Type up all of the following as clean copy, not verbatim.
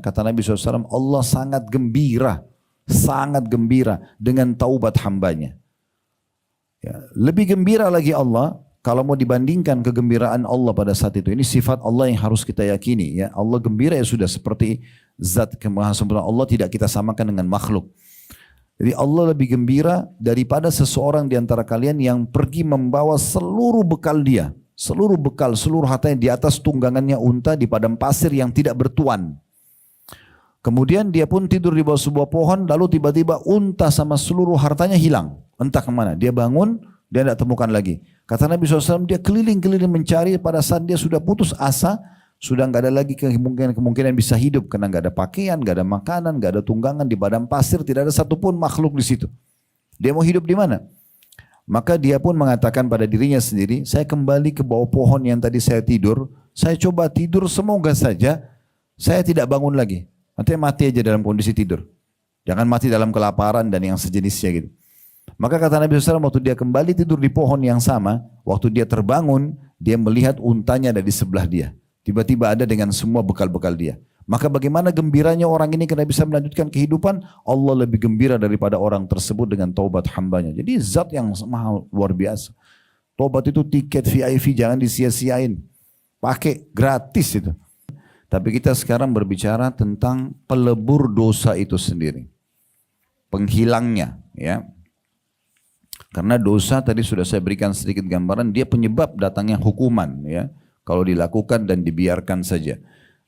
Kata Nabi SAW, Allah sangat gembira dengan taubat hambanya. Ya, lebih gembira lagi Allah kalau mau dibandingkan kegembiraan Allah pada saat itu. Ini sifat Allah yang harus kita yakini. Ya, Allah gembira ya sudah, seperti zat kemahasempurnaan Allah tidak kita samakan dengan makhluk. Jadi Allah lebih gembira daripada seseorang di antara kalian yang pergi membawa seluruh bekal dia. Seluruh bekal, seluruh hartanya di atas tunggangannya unta di padang pasir yang tidak bertuan. Kemudian dia pun tidur di bawah sebuah pohon, lalu tiba-tiba unta sama seluruh hartanya hilang. Entah kemana, dia bangun, dia tidak temukan lagi. Kata Nabi SAW, dia keliling-keliling mencari, pada saat dia sudah putus asa, sudah nggak ada lagi kemungkinan bisa hidup, karena nggak ada pakaian, nggak ada makanan, nggak ada tunggangan di padang pasir, tidak ada satupun makhluk di situ. Dia mau hidup di mana? Maka dia pun mengatakan pada dirinya sendiri, saya kembali ke bawah pohon yang tadi saya tidur, saya coba tidur, semoga saja saya tidak bangun lagi. Nanti mati aja dalam kondisi tidur. Jangan mati dalam kelaparan dan yang sejenisnya gitu. Maka kata Nabi SAW, waktu dia kembali tidur di pohon yang sama, waktu dia terbangun, dia melihat untanya ada di sebelah dia. Tiba-tiba ada dengan semua bekal-bekal dia. Maka bagaimana gembiranya orang ini karena bisa melanjutkan kehidupan, Allah lebih gembira daripada orang tersebut dengan taubat hambanya. Jadi zat yang mahal, luar biasa. Taubat itu tiket VIP, jangan disia-siain. Pakai gratis itu. Tapi kita sekarang berbicara tentang pelebur dosa itu sendiri. Penghilangnya, ya. Karena dosa tadi sudah saya berikan sedikit gambaran, dia penyebab datangnya hukuman, ya. Kalau dilakukan dan dibiarkan saja.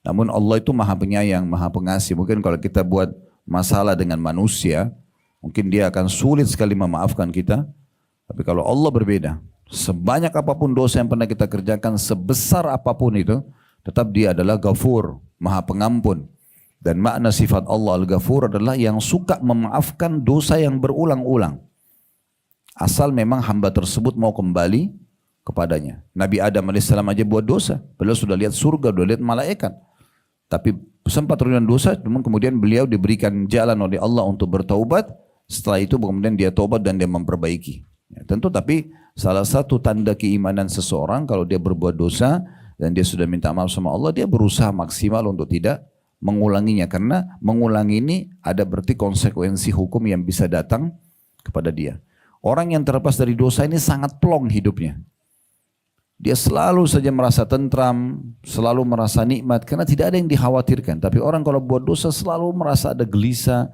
Namun Allah itu maha penyayang, maha pengasih. Mungkin kalau kita buat masalah dengan manusia, mungkin dia akan sulit sekali memaafkan kita. Tapi kalau Allah berbeda, sebanyak apapun dosa yang pernah kita kerjakan, sebesar apapun itu, tetap dia adalah Ghafur, maha pengampun. Dan makna sifat Allah Al-Ghafur adalah yang suka memaafkan dosa yang berulang-ulang. Asal memang hamba tersebut mau kembali kepadanya. Nabi Adam AS aja buat dosa. Beliau sudah lihat surga, sudah lihat malaikat. Tapi sempat terjadi dosa, namun kemudian beliau diberikan jalan oleh Allah untuk bertaubat. Setelah itu kemudian dia taubat dan dia memperbaiki. Ya, tentu tapi salah satu tanda keimanan seseorang kalau dia berbuat dosa dan dia sudah minta maaf sama Allah, dia berusaha maksimal untuk tidak mengulanginya. Karena mengulangi ini ada berarti konsekuensi hukum yang bisa datang kepada dia. Orang yang terlepas dari dosa ini sangat plong hidupnya. Dia selalu saja merasa tentram, selalu merasa nikmat karena tidak ada yang dikhawatirkan. Tapi orang kalau buat dosa selalu merasa ada gelisah,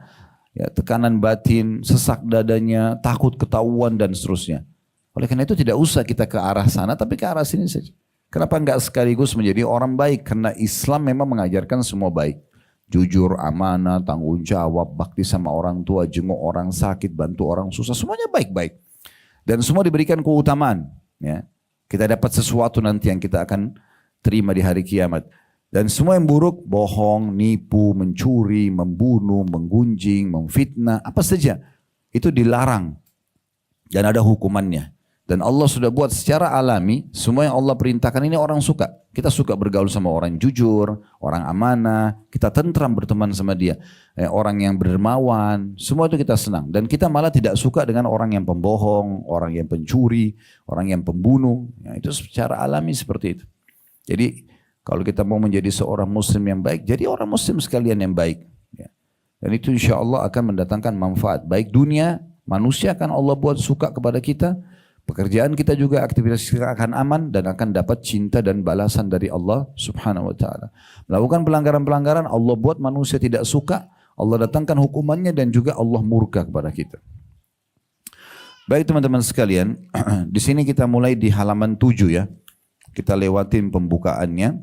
ya, tekanan batin, sesak dadanya, takut ketahuan dan seterusnya. Oleh karena itu tidak usah kita ke arah sana, tapi ke arah sini saja. Kenapa enggak sekaligus menjadi orang baik? Karena Islam memang mengajarkan semua baik. Jujur, amanah, tanggung jawab, bakti sama orang tua, jenguk orang sakit, bantu orang susah, semuanya baik-baik. Dan semua diberikan keutamaan, ya. Kita dapat sesuatu nanti yang kita akan terima di hari kiamat. Dan semua yang buruk, bohong, nipu, mencuri, membunuh, menggunjing, memfitnah, apa saja. Itu dilarang. Dan ada hukumannya. Dan Allah sudah buat secara alami, semua yang Allah perintahkan ini orang suka. Kita suka bergaul sama orang jujur, orang amanah, kita tentram berteman sama dia. Orang yang berdermawan, semua itu kita senang. Dan kita malah tidak suka dengan orang yang pembohong, orang yang pencuri, orang yang pembunuh. Ya, itu secara alami seperti itu. Jadi kalau kita mau menjadi seorang muslim yang baik, jadi orang muslim sekalian yang baik. Ya. Dan itu insya Allah akan mendatangkan manfaat. Baik dunia, manusia akan Allah buat suka kepada kita. Pekerjaan kita juga, aktivitas kita akan aman dan akan dapat cinta dan balasan dari Allah Subhanahu wa taala. Melakukan pelanggaran-pelanggaran, Allah buat manusia tidak suka, Allah datangkan hukumannya dan juga Allah murka kepada kita. Baik teman-teman sekalian, di sini kita mulai di halaman 7 ya. Kita lewatin pembukaannya.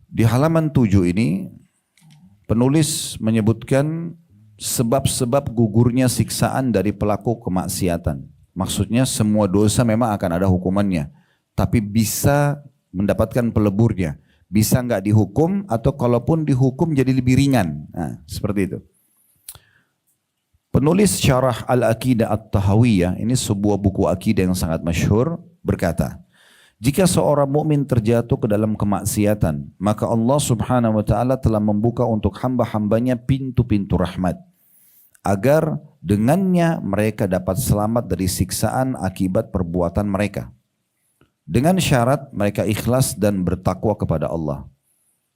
Di halaman 7 ini penulis menyebutkan sebab-sebab gugurnya siksaan dari pelaku kemaksiatan. Maksudnya semua dosa memang akan ada hukumannya, tapi bisa mendapatkan peleburnya, bisa nggak dihukum atau kalaupun dihukum jadi lebih ringan. Nah, seperti itu. Penulis Syarah Al-Aqidah At-Tahawiyah, ini sebuah buku akidah yang sangat masyhur, berkata, jika seorang mukmin terjatuh ke dalam kemaksiatan, maka Allah Subhanahu wa taala telah membuka untuk hamba-hambanya pintu-pintu rahmat, agar dengannya mereka dapat selamat dari siksaan akibat perbuatan mereka. Dengan syarat mereka ikhlas dan bertakwa kepada Allah.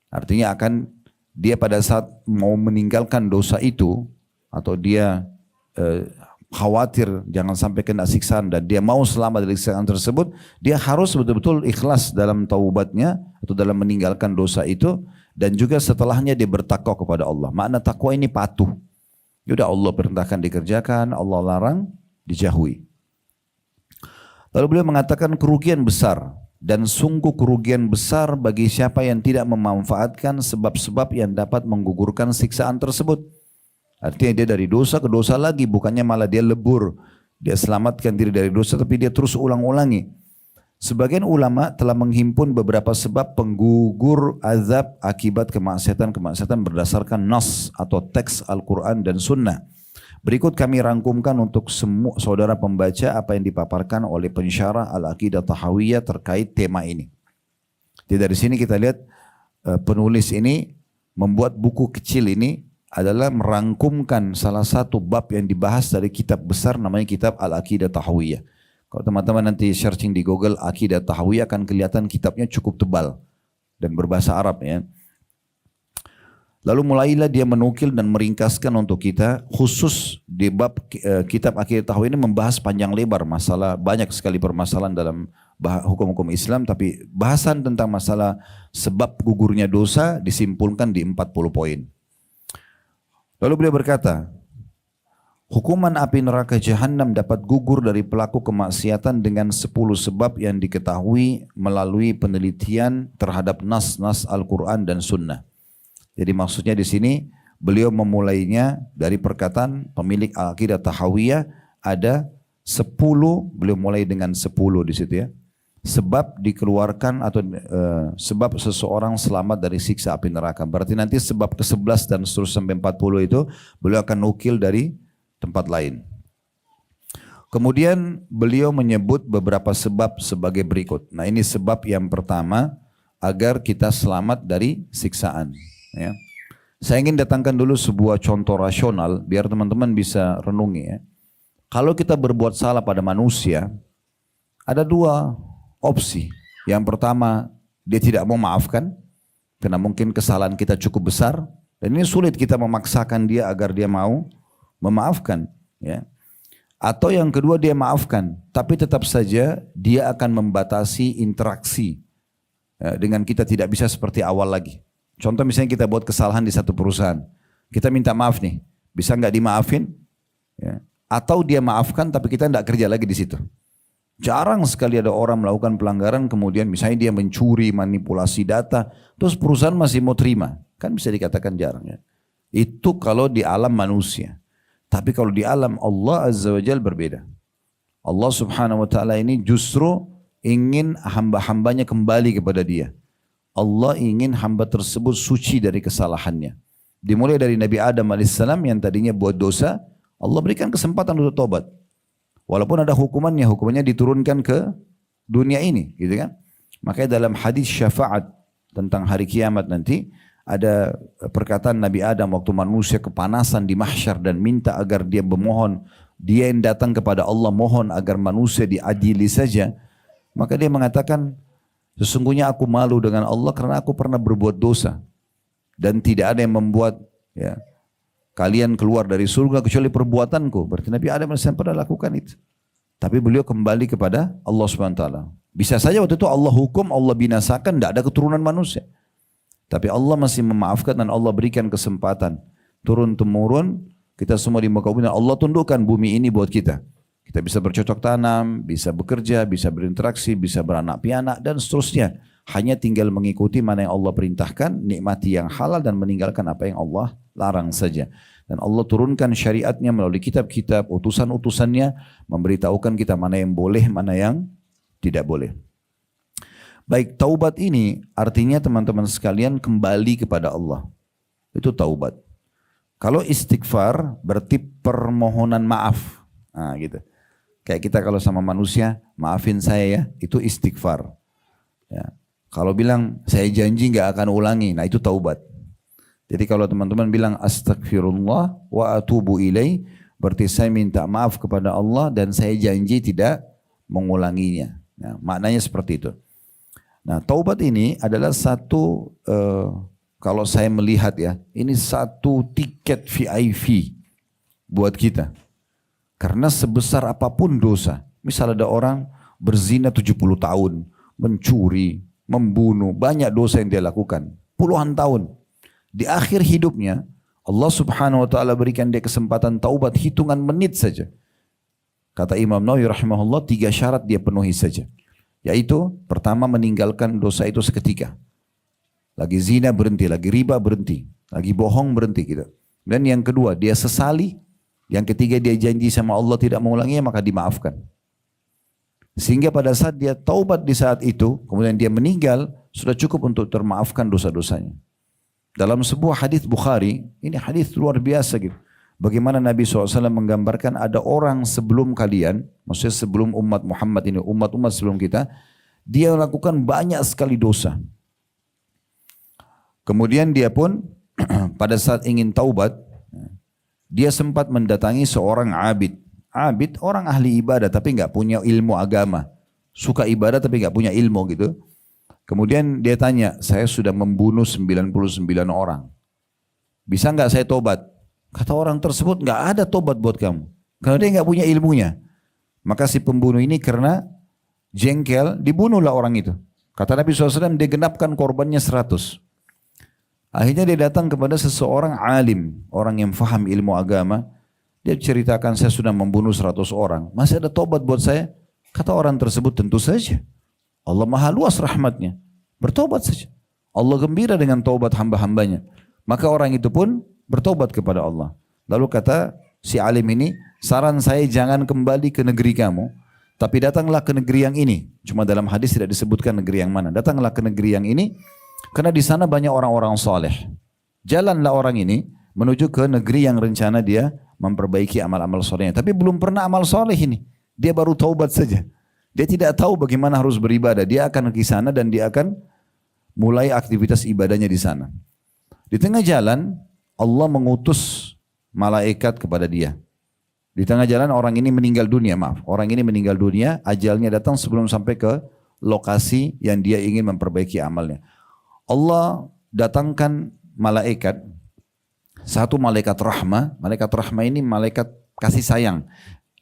Artinya akan dia pada saat mau meninggalkan dosa itu, atau dia khawatir jangan sampai kena siksaan dan dia mau selamat dari siksaan tersebut, dia harus betul-betul ikhlas dalam taubatnya atau dalam meninggalkan dosa itu, dan juga setelahnya dia bertakwa kepada Allah. Makna takwa ini patuh. Sudah Allah perintahkan dikerjakan, Allah larang dijauhi. Lalu beliau mengatakan kerugian besar, dan sungguh kerugian besar bagi siapa yang tidak memanfaatkan sebab-sebab yang dapat menggugurkan siksaan tersebut. Artinya dia dari dosa ke dosa lagi, bukannya malah dia lebur. Dia selamatkan diri dari dosa, tapi dia terus ulang-ulangi. Sebagian ulama telah menghimpun beberapa sebab penggugur azab akibat kemaksiatan-kemaksiatan berdasarkan nas atau teks Al-Quran dan Sunnah. Berikut kami rangkumkan untuk semua saudara pembaca apa yang dipaparkan oleh pensyarah Al-Aqidah Tahawiyah terkait tema ini. Jadi dari sini kita lihat penulis ini membuat buku kecil ini adalah merangkumkan salah satu bab yang dibahas dari kitab besar namanya kitab Al-Aqidah Tahawiyah. Kalau teman-teman nanti searching di Google Aqidah Tahawiyah akan kelihatan kitabnya cukup tebal dan berbahasa Arab ya. Lalu mulailah dia menukil dan meringkaskan untuk kita, khusus di bab kitab Aqidah Tahawiyah ini membahas panjang lebar masalah, banyak sekali permasalahan dalam hukum-hukum Islam, tapi bahasan tentang masalah sebab gugurnya dosa disimpulkan di 40 poin. Lalu beliau berkata, hukuman api neraka jahanam dapat gugur dari pelaku kemaksiatan dengan 10 sebab yang diketahui melalui penelitian terhadap nas-nas Al-Quran dan Sunnah. Jadi maksudnya di sini beliau memulainya dari perkataan pemilik Aqidah Tahawiyah ada 10, beliau mulai dengan 10 di situ ya. Sebab dikeluarkan atau sebab seseorang selamat dari siksa api neraka. Berarti nanti sebab ke-11 dan seterusnya sampai 40 itu beliau akan nukil dari tempat lain. Kemudian beliau menyebut beberapa sebab sebagai berikut. Nah ini sebab yang pertama agar kita selamat dari siksaan. Ya. Saya ingin datangkan dulu sebuah contoh rasional biar teman-teman bisa renungi ya. Kalau kita berbuat salah pada manusia, ada dua opsi. Yang pertama, dia tidak mau maafkan karena mungkin kesalahan kita cukup besar dan ini sulit kita memaksakan dia agar dia mau memaafkan ya. Atau yang kedua dia maafkan tapi tetap saja dia akan membatasi interaksi ya, dengan kita tidak bisa seperti awal lagi. Contoh misalnya kita buat kesalahan di satu perusahaan, kita minta maaf nih, bisa nggak dimaafin ya. Atau dia maafkan tapi kita tidak kerja lagi di situ. Jarang sekali ada orang melakukan pelanggaran kemudian misalnya dia mencuri, manipulasi data, terus perusahaan masih mau terima. Kan bisa dikatakan jarang ya. Itu kalau di alam manusia. Tapi kalau di alam Allah Azza wa Jalla berbeda. Allah Subhanahu wa Ta'ala ini justru ingin hamba-hambanya kembali kepada dia. Allah ingin hamba tersebut suci dari kesalahannya. Dimulai dari Nabi Adam alaihissalam yang tadinya buat dosa, Allah berikan kesempatan untuk tobat. Walaupun ada hukumannya diturunkan ke dunia ini, gitu kan? Makanya dalam hadis syafaat tentang hari kiamat nanti ada perkataan Nabi Adam waktu manusia kepanasan di mahsyar dan minta agar dia memohon, dia yang datang kepada Allah mohon agar manusia diadili saja, maka dia mengatakan sesungguhnya aku malu dengan Allah karena aku pernah berbuat dosa dan tidak ada yang membuat ya kalian keluar dari surga kecuali perbuatanku. Berarti Nabi Adam AS pernah lakukan itu. Tapi beliau kembali kepada Allah SWT. Bisa saja waktu itu Allah hukum, Allah binasakan, tidak ada keturunan manusia. Tapi Allah masih memaafkan dan Allah berikan kesempatan. Turun-temurun, kita semua di muka bumi, Allah tundukkan bumi ini buat kita. Kita bisa bercocok tanam, bisa bekerja, bisa berinteraksi, bisa beranak pianak, dan seterusnya. Hanya tinggal mengikuti mana yang Allah perintahkan, nikmati yang halal dan meninggalkan apa yang Allah larang saja. Dan Allah turunkan syariatnya melalui kitab-kitab, utusan-utusannya, memberitahukan kita mana yang boleh, mana yang tidak boleh. Baik, taubat ini artinya teman-teman sekalian kembali kepada Allah. Itu taubat. Kalau istighfar berarti permohonan maaf. Nah, gitu. Kayak kita kalau sama manusia, maafin saya ya, itu istighfar. Ya. Kalau bilang saya janji nggak akan ulangi, nah itu taubat. Jadi kalau teman-teman bilang astagfirullah wa atubu ilaih, berarti saya minta maaf kepada Allah dan saya janji tidak mengulanginya. Nah, maknanya seperti itu. Nah, taubat ini adalah satu kalau saya melihat ya, ini satu tiket VIP buat kita. Karena sebesar apapun dosa, misal ada orang berzina 70 tahun, mencuri, membunuh, banyak dosa yang dia lakukan, puluhan tahun. Di akhir hidupnya, Allah Subhanahu wa taala berikan dia kesempatan taubat hitungan menit saja. Kata Imam Nawawi rahimahullah, 3 syarat dia penuhi saja. Yaitu, pertama meninggalkan dosa itu seketika. Lagi zina berhenti, lagi riba berhenti, lagi bohong berhenti gitu. Dan yang kedua, dia sesali. Yang ketiga, dia janji sama Allah tidak mengulanginya, maka dimaafkan. Sehingga pada saat dia taubat di saat itu, kemudian dia meninggal, sudah cukup untuk termaafkan dosa-dosanya. Dalam sebuah hadis Bukhari, ini hadis luar biasa gitu. Bagaimana Nabi SAW menggambarkan ada orang sebelum kalian, maksudnya sebelum umat Muhammad ini, umat-umat sebelum kita, dia melakukan banyak sekali dosa. Kemudian dia pun pada saat ingin taubat, dia sempat mendatangi seorang abid. Abid orang ahli ibadah tapi nggak punya ilmu agama. Suka ibadah tapi nggak punya ilmu gitu. Kemudian dia tanya, saya sudah membunuh 99 orang. Bisa nggak saya tobat? Kata orang tersebut, nggak ada tobat buat kamu. Karena dia nggak punya ilmunya. Maka si pembunuh ini karena jengkel, dibunuhlah orang itu. Kata Nabi SAW, dia genapkan korbannya 100. Akhirnya dia datang kepada seseorang alim, orang yang faham ilmu agama. Dia ceritakan, saya sudah membunuh 100 orang. Masih ada tobat buat saya? Kata orang tersebut, tentu saja. Allah maha luas rahmatnya. Bertobat saja. Allah gembira dengan taubat hamba-hambanya. Maka orang itu pun bertobat kepada Allah. Lalu kata si alim ini, saran saya jangan kembali ke negeri kamu, tapi datanglah ke negeri yang ini. Cuma dalam hadis tidak disebutkan negeri yang mana. Datanglah ke negeri yang ini, karena di sana banyak orang-orang saleh. Jalanlah orang ini menuju ke negeri yang rencana dia memperbaiki amal-amal solehnya. Tapi belum pernah amal soleh ini. Dia baru taubat saja. Dia tidak tahu bagaimana harus beribadah. Dia akan ke sana dan dia akan mulai aktivitas ibadahnya di sana. Di tengah jalan, Allah mengutus malaikat kepada dia. Di tengah jalan orang ini meninggal dunia, Orang ini meninggal dunia, ajalnya datang sebelum sampai ke lokasi yang dia ingin memperbaiki amalnya. Allah datangkan malaikat, satu malaikat rahmah. Malaikat rahmah ini malaikat kasih sayang.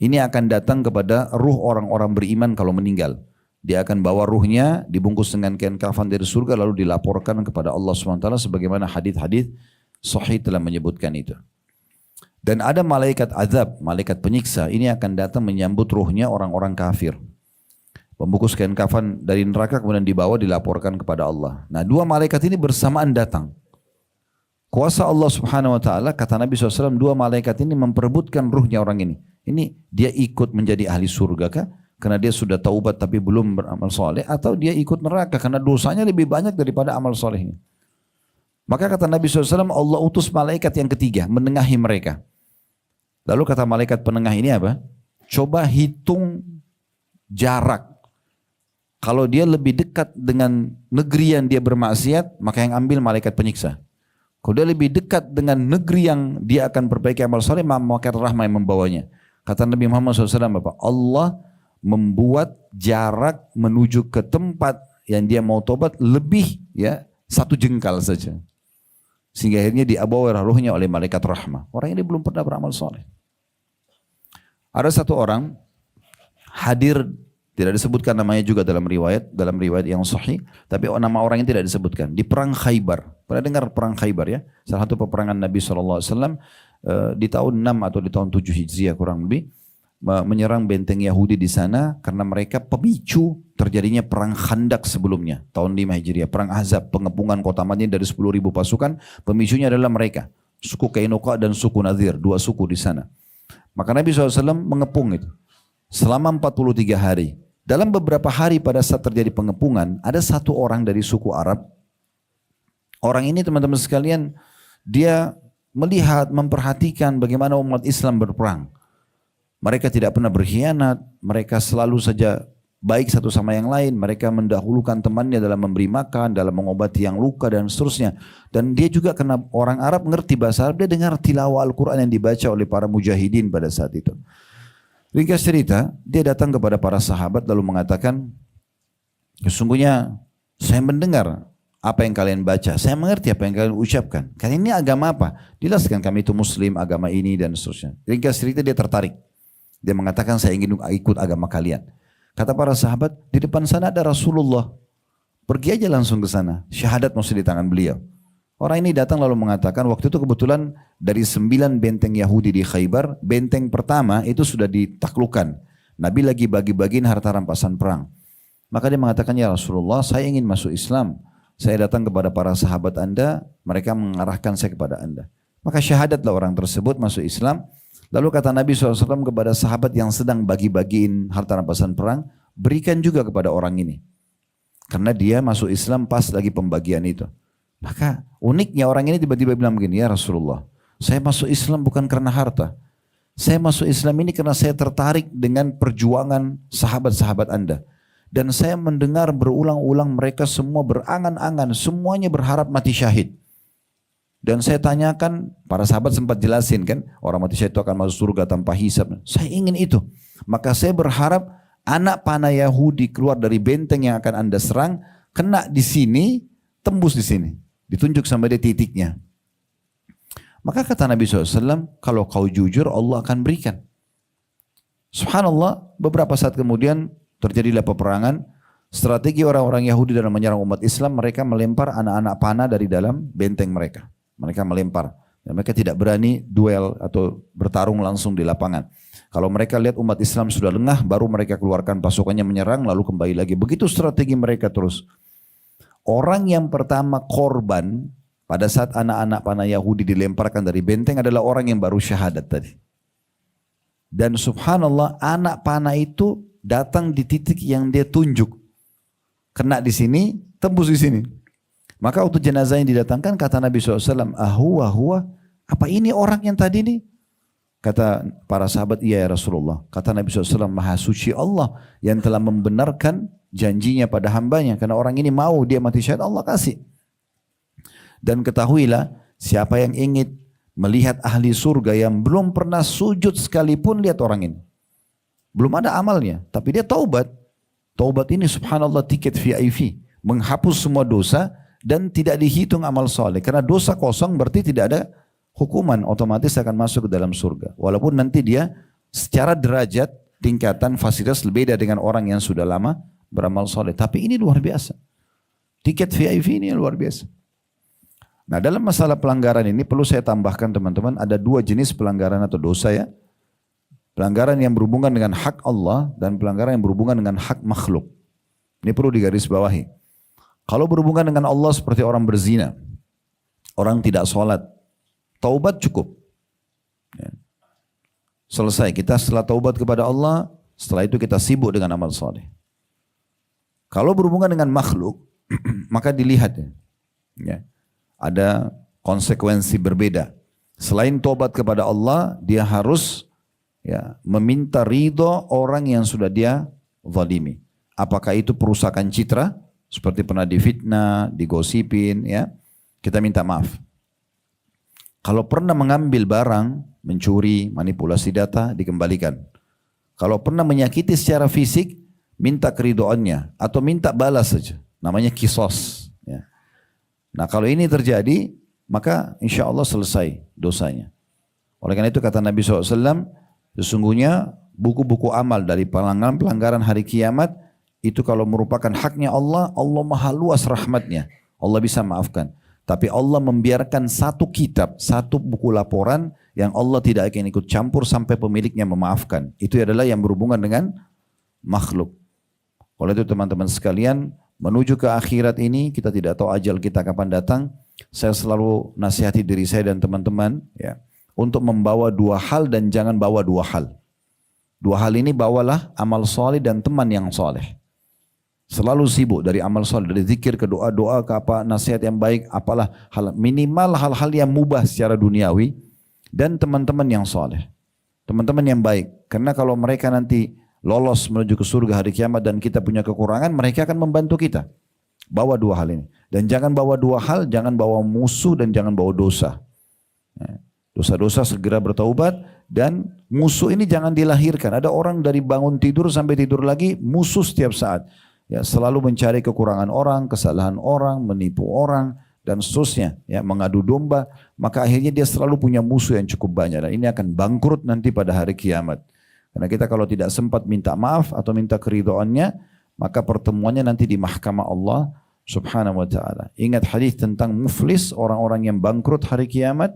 Ini akan datang kepada ruh orang-orang beriman kalau meninggal. Dia akan bawa ruhnya dibungkus dengan kain kafan dari surga lalu dilaporkan kepada Allah SWT sebagaimana hadis-hadis sahih telah menyebutkan itu. Dan ada malaikat azab, malaikat penyiksa, ini akan datang menyambut ruhnya orang-orang kafir. Membungkus kain kafan dari neraka kemudian dibawa dilaporkan kepada Allah. Nah, 2 malaikat ini bersamaan datang. Kuasa Allah Subhanahu wa taala, kata Nabi SAW, 2 malaikat ini memperebutkan ruhnya orang ini. Ini dia ikut menjadi ahli surga kah? Karena dia sudah taubat tapi belum beramal soleh, atau dia ikut neraka karena dosanya lebih banyak daripada amal solehnya. Maka kata Nabi SAW, Allah utus malaikat yang ketiga menengahi mereka. Lalu kata malaikat penengah ini apa? Coba hitung jarak. Kalau dia lebih dekat dengan negeri yang dia bermaksiat, maka yang ambil malaikat penyiksa. Kalau dia lebih dekat dengan negeri yang dia akan perbaiki amal soleh, malaikat rahmah yang membawanya. Kata Nabi Muhammad SAW, Bapak, Allah membuat jarak menuju ke tempat yang dia mau tobat lebih 1 jengkal saja. Sehingga akhirnya dibawa ruhnya oleh malaikat rahmah. Orang ini belum pernah beramal soleh. Ada satu orang hadir, tidak disebutkan namanya juga dalam riwayat yang sahih, tapi nama orang ini tidak disebutkan. Di perang Khaybar. Pernah dengar perang Khaybar ya? Salah satu peperangan Nabi SAW di tahun 6 atau di tahun 7 Hijriah kurang lebih, menyerang benteng Yahudi di sana karena mereka pemicu terjadinya perang Khandak sebelumnya tahun 5 Hijriah, perang Ahzab, pengepungan kota Madinah dari 10.000 pasukan. Pemicunya adalah mereka, suku Kainuqa dan suku Nadir, 2 suku di sana. Maka Nabi SAW mengepung itu selama 43 hari. Dalam beberapa hari pada saat terjadi pengepungan, ada satu orang dari suku Arab. Orang ini teman-teman sekalian, dia melihat, memperhatikan bagaimana umat Islam berperang. Mereka tidak pernah berkhianat, mereka selalu saja baik satu sama yang lain, mereka mendahulukan temannya dalam memberi makan, dalam mengobati yang luka dan seterusnya. Dan dia juga karena orang Arab ngerti bahasa Arab, dia dengar tilawah Al-Quran yang dibaca oleh para mujahidin pada saat itu. Ringkas cerita, dia datang kepada para sahabat lalu mengatakan, sesungguhnya saya mendengar Apa yang kalian baca? Saya mengerti apa yang kalian ucapkan. Kalian ini agama apa? Jelaskan kami itu Muslim, agama ini dan seterusnya. Ringkas cerita dia tertarik. Dia mengatakan saya ingin ikut agama kalian. Kata para sahabat, di depan sana ada Rasulullah. Pergi aja langsung ke sana. Syahadat masih di tangan beliau. Orang ini datang lalu mengatakan, waktu itu kebetulan dari 9 benteng Yahudi di Khaybar, benteng pertama itu sudah ditaklukkan. Nabi lagi bagi-bagiin harta rampasan perang. Maka dia mengatakan, ya Rasulullah, saya ingin masuk Islam. Saya datang kepada para sahabat Anda, mereka mengarahkan saya kepada Anda. Maka syahadatlah orang tersebut masuk Islam. Lalu kata Nabi SAW kepada sahabat yang sedang bagi-bagiin harta rampasan perang, berikan juga kepada orang ini. Karena dia masuk Islam pas lagi pembagian itu. Maka uniknya orang ini tiba-tiba bilang begini, ya Rasulullah, saya masuk Islam bukan karena harta. Saya masuk Islam ini karena saya tertarik dengan perjuangan sahabat-sahabat Anda. Dan saya mendengar berulang-ulang mereka semua berangan-angan, semuanya berharap mati syahid. Dan saya tanyakan, para sahabat sempat jelasin kan, orang mati syahid itu akan masuk surga tanpa hisab. Saya ingin itu. Maka saya berharap anak panah Yahudi keluar dari benteng yang akan Anda serang, kena di sini, tembus di sini. Ditunjuk sampai di titiknya. Maka kata Nabi SAW, kalau kau jujur Allah akan berikan. Subhanallah, beberapa saat kemudian terjadilah peperangan. Strategi orang-orang Yahudi dalam menyerang umat Islam, mereka melempar anak-anak panah dari dalam benteng mereka. Mereka melempar. Dan mereka tidak berani duel atau bertarung langsung di lapangan. Kalau mereka lihat umat Islam sudah lengah, baru mereka keluarkan pasukannya menyerang, lalu kembali lagi. Begitu strategi mereka terus. Orang yang pertama korban pada saat anak-anak panah Yahudi dilemparkan dari benteng adalah orang yang baru syahadat tadi. Dan subhanallah, anak panah itu datang di titik yang dia tunjuk. Kena di sini, tembus di sini. Maka waktu jenazah yang didatangkan, kata Nabi SAW, huwa, apa ini orang yang tadi ini? Kata para sahabat, iya ya Rasulullah. Kata Nabi SAW, maha suci Allah yang telah membenarkan janjinya pada hambanya. Karena orang ini mau dia mati syahid, Allah kasih. Dan ketahuilah, siapa yang ingin melihat ahli surga yang belum pernah sujud sekalipun, lihat orang ini. Belum ada amalnya, tapi dia taubat. Taubat ini subhanallah tiket VIP. Menghapus semua dosa dan tidak dihitung amal soleh. Karena dosa kosong berarti tidak ada hukuman. Otomatis akan masuk ke dalam surga. Walaupun nanti dia secara derajat, tingkatan, fasilitas beda dengan orang yang sudah lama beramal soleh. Tapi ini luar biasa. Tiket VIP ini luar biasa. Nah, dalam masalah pelanggaran ini perlu saya tambahkan teman-teman, ada 2 jenis pelanggaran atau dosa ya. Pelanggaran yang berhubungan dengan hak Allah dan pelanggaran yang berhubungan dengan hak makhluk. Ini perlu digarisbawahi. Kalau berhubungan dengan Allah seperti orang berzina, orang tidak sholat, taubat cukup. Ya. Selesai, kita setelah taubat kepada Allah, setelah itu kita sibuk dengan amal soleh. Kalau berhubungan dengan makhluk, maka dilihat ya, ada konsekuensi berbeda. Selain taubat kepada Allah, dia harus ya, meminta ridho orang yang sudah dia zalimi. Apakah itu perusakan citra, seperti pernah difitnah, digosipin, ya, kita minta maaf. Kalau pernah mengambil barang, mencuri, manipulasi data, dikembalikan. Kalau pernah menyakiti secara fisik, minta keridoannya, atau minta balas saja. Namanya kisos. Ya. Nah kalau ini terjadi, maka insya Allah selesai dosanya. Oleh karena itu kata Nabi SAW, sesungguhnya buku-buku amal dari pelanggaran hari kiamat itu kalau merupakan haknya Allah, Allah maha luas rahmatnya. Allah bisa maafkan. Tapi Allah membiarkan satu kitab, satu buku laporan yang Allah tidak akan ikut campur sampai pemiliknya memaafkan. Itu adalah yang berhubungan dengan makhluk. Oleh itu teman-teman sekalian, menuju ke akhirat ini kita tidak tahu ajal kita kapan datang. Saya selalu nasihati diri saya dan teman-teman ya, untuk membawa 2 hal dan jangan bawa 2 hal. 2 hal ini bawalah amal soleh dan teman yang soleh. Selalu sibuk dari amal soleh, dari zikir ke doa-doa ke apa, nasihat yang baik, apalah hal, minimal hal-hal yang mubah secara duniawi dan teman-teman yang soleh. Teman-teman yang baik. Karena kalau mereka nanti lolos menuju ke surga hari kiamat dan kita punya kekurangan, mereka akan membantu kita. Bawa 2 hal ini. Dan jangan bawa 2 hal, jangan bawa musuh dan jangan bawa dosa. Dosa-dosa segera bertaubat dan musuh ini jangan dilahirkan. Ada orang dari bangun tidur sampai tidur lagi musuh setiap saat. ya selalu mencari kekurangan orang, kesalahan orang, menipu orang dan seterusnya, ya mengadu domba, maka akhirnya dia selalu punya musuh yang cukup banyak dan ini akan bangkrut nanti pada hari kiamat. Karena kita kalau tidak sempat minta maaf atau minta keridhaannya, maka pertemuannya nanti di mahkamah Allah Subhanahu wa ta'ala. Ingat hadis tentang muflis, orang-orang yang bangkrut hari kiamat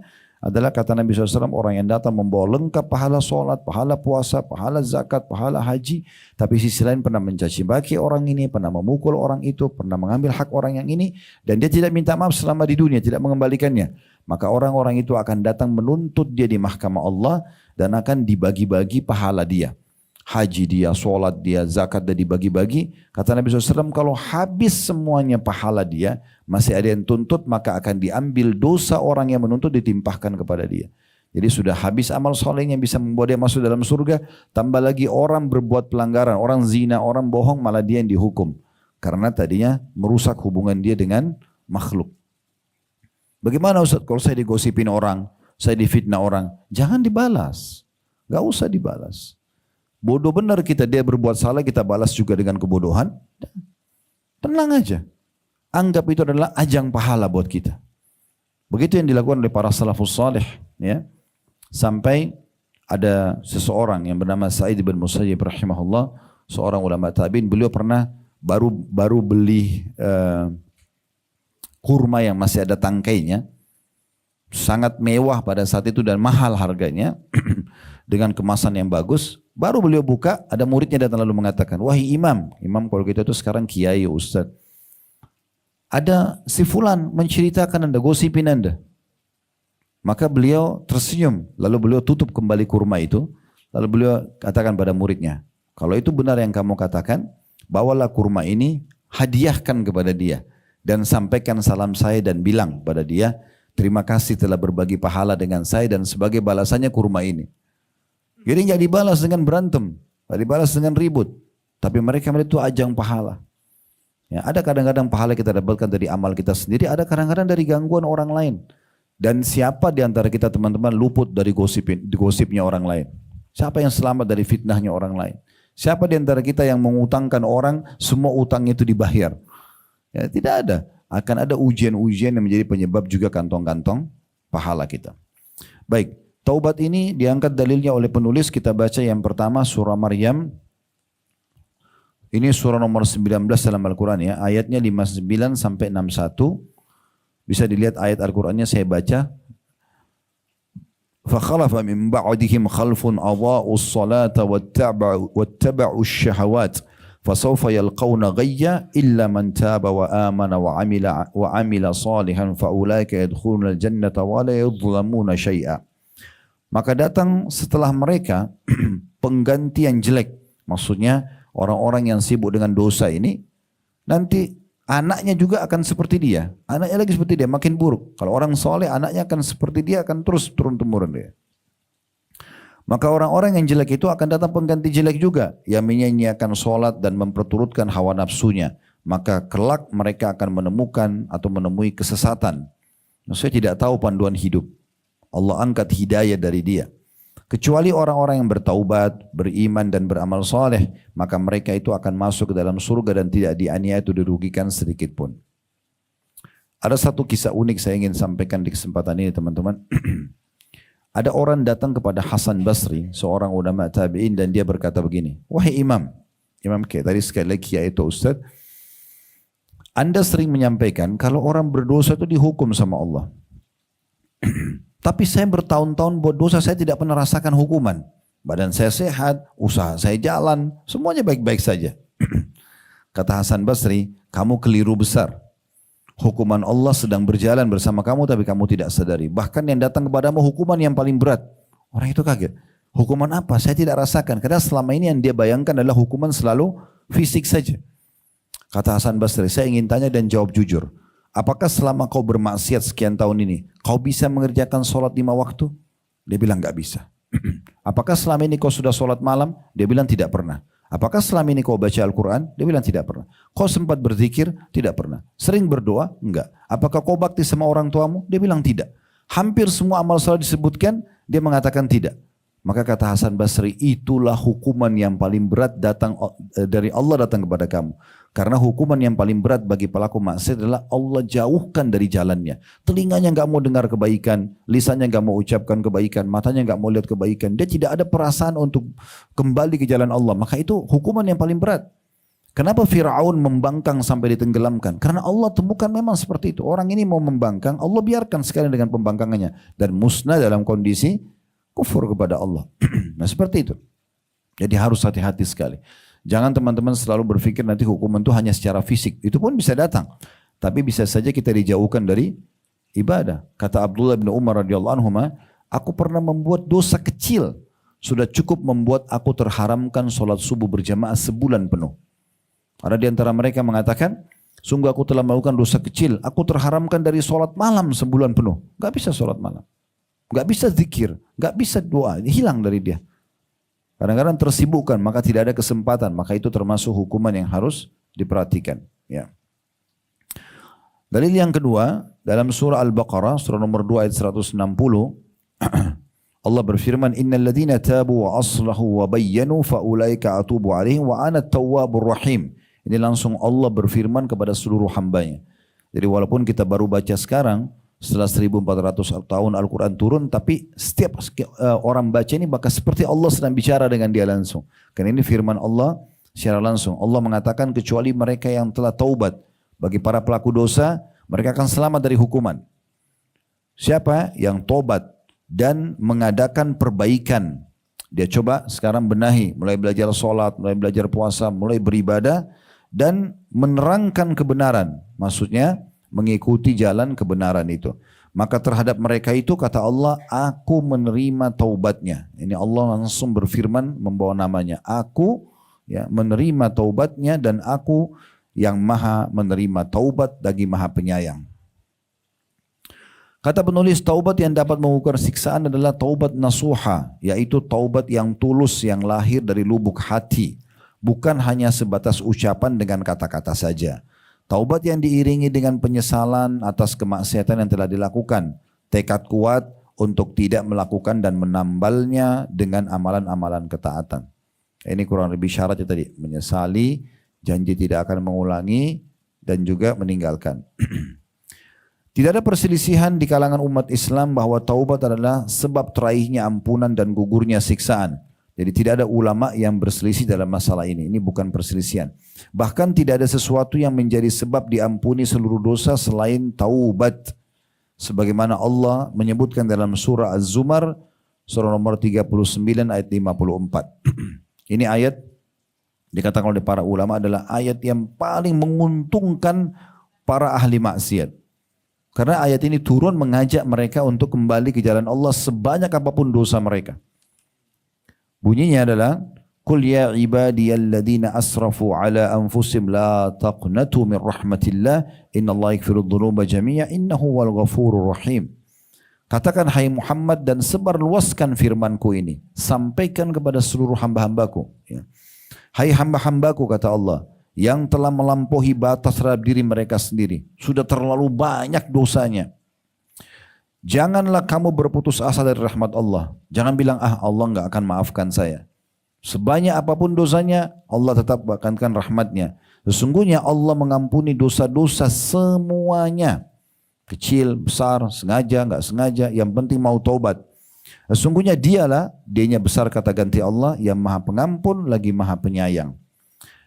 adalah kata Nabi SAW, orang yang datang membawa lengkap pahala solat, pahala puasa, pahala zakat, pahala haji, tapi sisi lain pernah mencaci maki orang ini, pernah memukul orang itu, pernah mengambil hak orang yang ini, dan dia tidak minta maaf selama di dunia, tidak mengembalikannya. Maka orang-orang itu akan datang menuntut dia di mahkamah Allah dan akan dibagi-bagi pahala dia. Haji dia, solat dia, zakat dia dibagi-bagi. Kata Nabi SAW, kalau habis semuanya pahala dia, masih ada yang tuntut, maka akan diambil dosa orang yang menuntut ditimpahkan kepada dia. Jadi sudah habis amal soleh yang bisa membuat dia masuk dalam surga, tambah lagi orang berbuat pelanggaran, orang zina, orang bohong, malah dia yang dihukum. Karena tadinya merusak hubungan dia dengan makhluk. Bagaimana Ustaz kalau saya digosipin orang, saya difitnah orang? Jangan dibalas, gak usah dibalas. Bodoh benar kita, dia berbuat salah kita balas juga dengan kebodohan. Tenang aja. Anggap itu adalah ajang pahala buat kita. Begitu yang dilakukan oleh para salafus salih, ya. Sampai ada seseorang yang bernama Sa'id bin Musayyib rahimahullah, seorang ulama tabi'in, beliau pernah baru beli kurma yang masih ada tangkainya, sangat mewah pada saat itu dan mahal harganya dengan kemasan yang bagus. Baru beliau buka, ada muridnya datang lalu mengatakan, wahai imam kalau kita itu sekarang kiai ustaz, ada si fulan menceritakan anda, gosipin anda. Maka beliau tersenyum, lalu beliau tutup kembali kurma itu, lalu beliau katakan pada muridnya, kalau itu benar yang kamu katakan, bawalah kurma ini, hadiahkan kepada dia, dan sampaikan salam saya dan bilang pada dia, terima kasih telah berbagi pahala dengan saya dan sebagai balasannya kurma ini. Jadi nggak dibalas dengan berantem, nggak dibalas dengan ribut, tapi mereka itu ajang pahala. Ya, ada kadang-kadang pahala kita dapatkan dari amal kita sendiri, ada kadang-kadang dari gangguan orang lain. Dan siapa di antara kita teman-teman luput dari gosipnya orang lain? Siapa yang selamat dari fitnahnya orang lain? Siapa di antara kita yang mengutangkan orang semua utangnya itu dibayar? Ya, tidak ada. Akan ada ujian-ujian yang menjadi penyebab juga kantong-kantong pahala kita. Baik. Taubat ini diangkat dalilnya oleh penulis, kita baca yang pertama surah Maryam. Ini surah nomor 19 dalam Al-Quran ya, ayatnya 59 sampai 61. Bisa dilihat ayat Al-Qurannya saya baca. فَخَلَفَ مِنْ بَعْدِهِمْ خَلْفٌ أَضَاءُوا الصَّلَاةَ وَاتَّبَعُوا الشَّهَوَاتِ فَسَوْفَ يَلْقَوْنَ غَيًّا إِلَّا مَنْ تَابَ وَآمَنَ وَعَمِلَ صَالِحًا فَأُولَئِكَ يَدْخُلُونَ الْجَنَّةَ وَلَا يُظْلَمُونَ شَيْئًا. Maka datang setelah mereka pengganti yang jelek. Maksudnya orang-orang yang sibuk dengan dosa ini, nanti anaknya juga akan seperti dia. Anaknya lagi seperti dia, makin buruk. Kalau orang soleh, anaknya akan seperti dia, akan terus turun-temurun dia. Maka orang-orang yang jelek itu akan datang pengganti jelek juga, yang menyanyiakan sholat dan memperturutkan hawa nafsunya. Maka kelak mereka akan menemukan atau menemui kesesatan. Maksudnya tidak tahu panduan hidup. Allah angkat hidayah dari dia. Kecuali orang-orang yang bertaubat, beriman dan beramal soleh, maka mereka itu akan masuk ke dalam surga dan tidak dianiaya atau dirugikan sedikit pun. Ada satu kisah unik saya ingin sampaikan di kesempatan ini teman-teman. Ada orang datang kepada Hasan Basri, seorang ulama tabi'in, dan dia berkata begini, wahai imam kayak tadi sekali lagi yaitu Ustaz, Anda sering menyampaikan kalau orang berdosa itu dihukum sama Allah. Tapi saya bertahun-tahun buat dosa, saya tidak pernah rasakan hukuman. Badan saya sehat, usaha saya jalan, semuanya baik-baik saja. Kata Hasan Basri, kamu keliru besar. Hukuman Allah sedang berjalan bersama kamu tapi kamu tidak sadari. Bahkan yang datang kepadamu hukuman yang paling berat. Orang itu kaget. Hukuman apa? Saya tidak rasakan. Karena selama ini yang dia bayangkan adalah hukuman selalu fisik saja. Kata Hasan Basri, saya ingin tanya dan jawab jujur. Apakah selama kau bermaksiat sekian tahun ini, kau bisa mengerjakan sholat 5 waktu? Dia bilang enggak bisa. Apakah selama ini kau sudah sholat malam? Dia bilang tidak pernah. Apakah selama ini kau baca Al-Quran? Dia bilang tidak pernah. Kau sempat berzikir? Tidak pernah. Sering berdoa? Enggak. Apakah kau bakti sama orang tuamu? Dia bilang tidak. Hampir semua amal salat disebutkan, dia mengatakan tidak. Maka kata Hasan Basri, itulah hukuman yang paling berat datang dari Allah datang kepada kamu. Karena hukuman yang paling berat bagi pelaku maksiat adalah Allah jauhkan dari jalannya. Telinganya nggak mau dengar kebaikan, lisannya nggak mau ucapkan kebaikan, matanya nggak mau lihat kebaikan. Dia tidak ada perasaan untuk kembali ke jalan Allah. Maka itu hukuman yang paling berat. Kenapa Fir'aun membangkang sampai ditenggelamkan? Karena Allah temukan memang seperti itu. Orang ini mau membangkang, Allah biarkan sekali dengan pembangkangannya. Dan musnah dalam kondisi kufur kepada Allah. Nah seperti itu. Jadi harus hati-hati sekali. Jangan teman-teman selalu berpikir nanti hukuman itu hanya secara fisik. Itu pun bisa datang. Tapi bisa saja kita dijauhkan dari ibadah. Kata Abdullah bin Umar radhiyallahu anhu, aku pernah membuat dosa kecil. Sudah cukup membuat aku terharamkan sholat subuh berjamaah sebulan penuh. Ada di antara mereka mengatakan, sungguh aku telah melakukan dosa kecil. Aku terharamkan dari sholat malam sebulan penuh. Gak bisa sholat malam. Gak bisa zikir. Gak bisa doa. Hilang dari dia. Kadang-kadang tersibukkan, maka tidak ada kesempatan. Maka itu termasuk hukuman yang harus diperhatikan. Ya. Dalil yang kedua, dalam surah Al-Baqarah, surah nomor 2 ayat 160, Allah berfirman, Innal ladhina tabu wa aslahu wa bayyanu fa'ulaika atubu alaihim wa ana tawwabur rahim. Ini langsung Allah berfirman kepada seluruh hambanya. Jadi walaupun kita baru baca sekarang, setelah 1400 tahun Al-Quran turun, tapi setiap orang baca ini maka seperti Allah sedang bicara dengan dia langsung. Karena ini firman Allah secara langsung. Allah mengatakan kecuali mereka yang telah taubat. Bagi para pelaku dosa, mereka akan selamat dari hukuman. Siapa yang taubat dan mengadakan perbaikan? Dia coba sekarang benahi, mulai belajar sholat, mulai belajar puasa, mulai beribadah, dan menerangkan kebenaran. Maksudnya, mengikuti jalan kebenaran itu. Maka terhadap mereka itu kata Allah, aku menerima taubatnya. Ini Allah langsung berfirman membawa namanya. Aku ya menerima taubatnya dan aku yang maha menerima taubat bagi maha penyayang. Kata penulis, taubat yang dapat mengukur siksaan adalah taubat nasuha, yaitu taubat yang tulus yang lahir dari lubuk hati. Bukan hanya sebatas ucapan dengan kata-kata saja. Taubat yang diiringi dengan penyesalan atas kemaksiatan yang telah dilakukan. Tekad kuat untuk tidak melakukan dan menambalnya dengan amalan-amalan ketaatan. Ini kurang lebih syaratnya tadi. Menyesali, janji tidak akan mengulangi, dan juga meninggalkan. Tidak ada perselisihan di kalangan umat Islam bahwa taubat adalah sebab teraihnya ampunan dan gugurnya siksaan. Jadi tidak ada ulama yang berselisih dalam masalah ini. Ini bukan perselisihan. Bahkan tidak ada sesuatu yang menjadi sebab diampuni seluruh dosa selain taubat. Sebagaimana Allah menyebutkan dalam surah Az-Zumar, surah nomor 39 ayat 54. Ini ayat dikatakan oleh para ulama adalah ayat yang paling menguntungkan para ahli maksiat. Karena ayat ini turun mengajak mereka untuk kembali ke jalan Allah sebanyak apapun dosa mereka. Bunyinya adalah Qul ya ibadiyalladzina asrafu ala anfusihim la taqnatu min rahmatillah innallaha yaghfirudz dzunuba jami'a innahu wal ghafurur rahim. Katakan hai Muhammad dan sebarluaskan firmanku ini, sampaikan kepada seluruh hamba-hambaku ya. Hai hamba-hambaku kata Allah yang telah melampaui batas terhadap diri mereka sendiri, sudah terlalu banyak dosanya. Janganlah kamu berputus asa dari rahmat Allah. Jangan bilang, Allah enggak akan maafkan saya. Sebanyak apapun dosanya, Allah tetap akankan rahmatnya. Sesungguhnya Allah mengampuni dosa-dosa semuanya. Kecil, besar, sengaja, enggak sengaja. Yang penting mau taubat. Sesungguhnya dianya besar kata ganti Allah, yang maha pengampun lagi maha penyayang.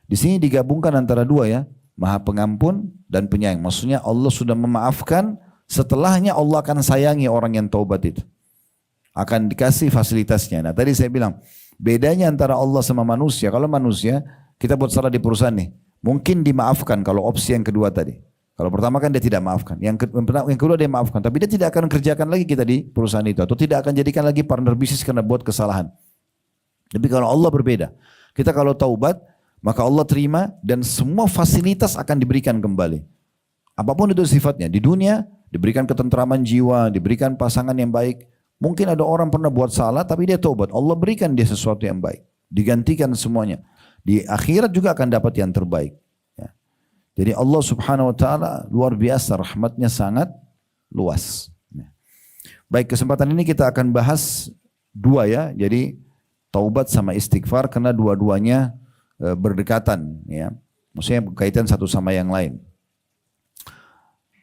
Di sini digabungkan antara dua ya. Maha pengampun dan penyayang. Maksudnya Allah sudah memaafkan. Setelahnya Allah akan sayangi orang yang taubat itu. Akan dikasih fasilitasnya. Nah tadi saya bilang, bedanya antara Allah sama manusia. Kalau manusia, kita buat salah di perusahaan nih. Mungkin dimaafkan kalau opsi yang kedua tadi. Kalau pertama kan dia tidak maafkan. Yang kedua dia maafkan. Tapi dia tidak akan kerjakan lagi kita di perusahaan itu. Atau tidak akan jadikan lagi partner bisnis karena buat kesalahan. Tapi kalau Allah berbeda. Kita kalau taubat, maka Allah terima dan semua fasilitas akan diberikan kembali. Apapun itu sifatnya. Di dunia, diberikan ketentraman jiwa, diberikan pasangan yang baik. Mungkin ada orang pernah buat salah tapi dia taubat. Allah berikan dia sesuatu yang baik. Digantikan semuanya. Di akhirat juga akan dapat yang terbaik. Ya. Jadi Allah subhanahu wa ta'ala luar biasa. Rahmatnya sangat luas. Ya. Baik, kesempatan ini kita akan bahas dua ya. Jadi taubat sama istighfar karena dua-duanya berdekatan. Ya. Maksudnya berkaitan satu sama yang lain.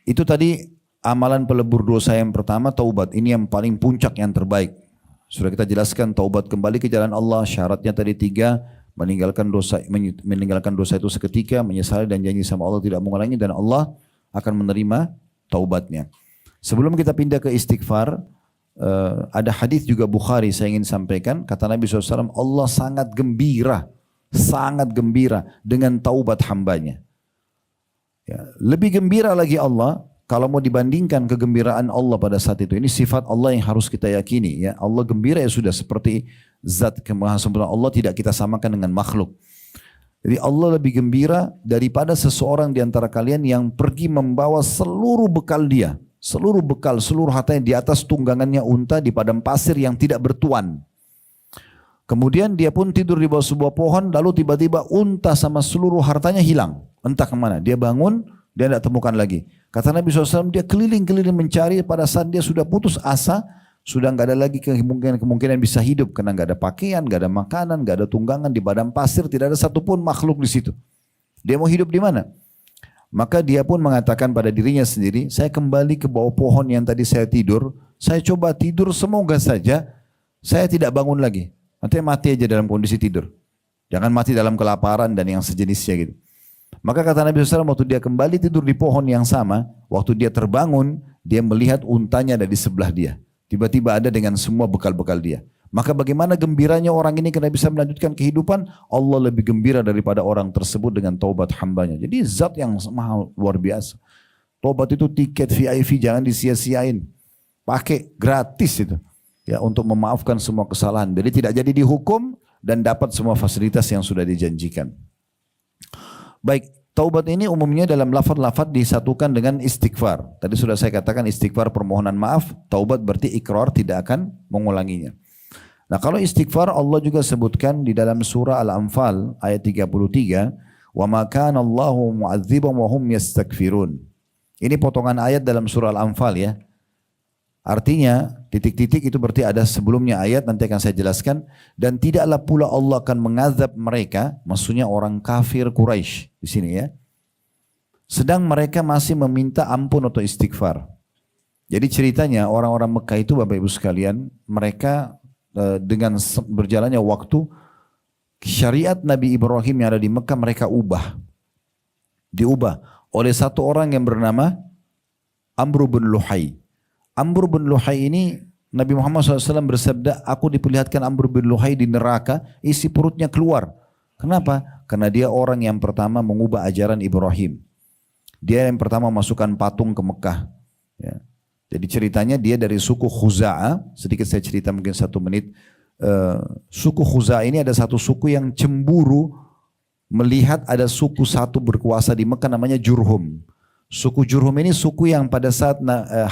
Itu tadi amalan pelebur dosa yang pertama, taubat. Ini yang paling puncak, yang terbaik. Sudah kita jelaskan, taubat kembali ke jalan Allah. Syaratnya tadi 3, meninggalkan dosa itu seketika, menyesali dan janji sama Allah tidak mengulangi, dan Allah akan menerima taubatnya. Sebelum kita pindah ke istighfar, ada hadis juga Bukhari saya ingin sampaikan. Kata Nabi SAW, Allah sangat gembira dengan taubat hambanya. Ya, lebih gembira lagi Allah kalau mau dibandingkan kegembiraan Allah pada saat itu. Ini sifat Allah yang harus kita yakini. Ya, Allah gembira ya sudah, seperti zat kemahasampurnaan Allah tidak kita samakan dengan makhluk. Jadi Allah lebih gembira daripada seseorang di antara kalian yang pergi membawa seluruh bekal dia. Seluruh hartanya di atas tunggangannya unta di padang pasir yang tidak bertuan. Kemudian dia pun tidur di bawah sebuah pohon, lalu tiba-tiba unta sama seluruh hartanya hilang. Entah kemana. Dia bangun, dia tidak temukan lagi. Kata Nabi SAW, dia keliling-keliling mencari. Pada saat dia sudah putus asa, sudah nggak ada lagi kemungkinan bisa hidup. Karena nggak ada pakaian, nggak ada makanan, nggak ada tunggangan di padang pasir. Tidak ada satupun makhluk di situ. Dia mau hidup di mana? Maka dia pun mengatakan pada dirinya sendiri, saya kembali ke bawah pohon yang tadi saya tidur, saya coba tidur, semoga saja saya tidak bangun lagi. Nanti mati aja dalam kondisi tidur. Jangan mati dalam kelaparan dan yang sejenisnya gitu. Maka kata Nabi SAW, waktu dia kembali tidur di pohon yang sama, waktu dia terbangun, dia melihat untanya ada di sebelah dia. Tiba-tiba ada dengan semua bekal-bekal dia. Maka bagaimana gembiranya orang ini karena bisa melanjutkan kehidupan, Allah lebih gembira daripada orang tersebut dengan taubat hambanya. Jadi zat yang mahal, luar biasa. Taubat itu tiket VIP, jangan disia-siain. Pakai gratis itu. Ya, untuk memaafkan semua kesalahan. Jadi tidak jadi dihukum dan dapat semua fasilitas yang sudah dijanjikan. Baik, taubat ini umumnya dalam lafaz-lafaz disatukan dengan istighfar. Tadi sudah saya katakan istighfar permohonan maaf, taubat berarti ikrar tidak akan mengulanginya. Nah, kalau istighfar Allah juga sebutkan di dalam surah Al-Anfal ayat 33, "Wa ma kana Allahu mu'adziban wa hum yastaghfirun." Ini potongan ayat dalam surah Al-Anfal ya. Artinya titik-titik itu berarti ada sebelumnya ayat, nanti akan saya jelaskan. Dan tidaklah pula Allah akan mengazab mereka, maksudnya orang kafir Quraisy di sini ya, sedang mereka masih meminta ampun atau istighfar. Jadi ceritanya orang-orang Mekah itu Bapak Ibu sekalian, mereka dengan berjalannya waktu, syariat Nabi Ibrahim yang ada di Mekah mereka diubah oleh satu orang yang bernama Amr bin Luhai. Amr bin Luhai ini, Nabi Muhammad SAW bersabda, aku diperlihatkan Amr bin Luhai di neraka, isi perutnya keluar. Kenapa? Karena dia orang yang pertama mengubah ajaran Ibrahim. Dia yang pertama masukkan patung ke Mekah. Ya. Jadi ceritanya dia dari suku Khuza'ah, sedikit saya cerita mungkin 1 menit. Suku Khuza'ah ini ada satu suku yang cemburu melihat ada suku satu berkuasa di Mekah namanya Jurhum. Suku Jurhum ini suku yang pada saat